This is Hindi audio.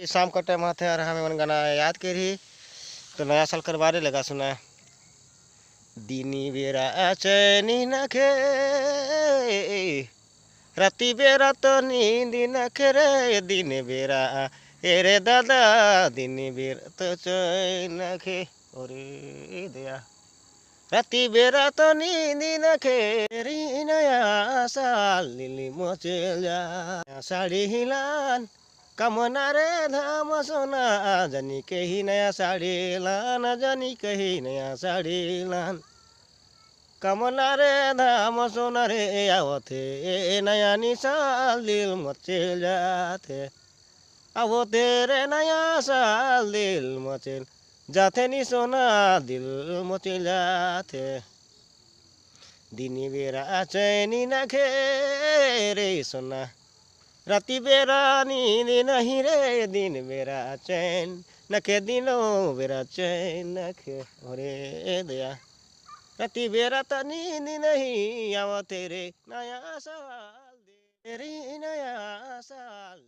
शाम का टाइम आते और हमें मन गाना याद करी तो नया साल कर बारे लगा सुना। दिनी बेरा चैनी नखे राती बेरा तो नींद नखे रे दिन बेरा एरे दादा दिन बेरा तो चैन नखे ओरे दया राती बेरा तो नींद नखे री नया साल नीली मोचेल जा साड़ी हिलान कामना रे धाम सोना जानी कही नया साड़ी लान जानी कही नया साड़ी लान कामना रे धाम सोना रे आवते नया निसाल दिल मचेल जाते आवते रे नया साल दिल मचेल जाते नि सोना दिल मचेल जाते दिनी बेरा चैनी नखे रे सोना राती बेरा नींद नहीं रे दिन बेरा चैन नखे दिनों बेरा चैन नखे ओरे दया राती बेरा तो नींद नहीं आवा तेरे नया साल दे तेरी नया साल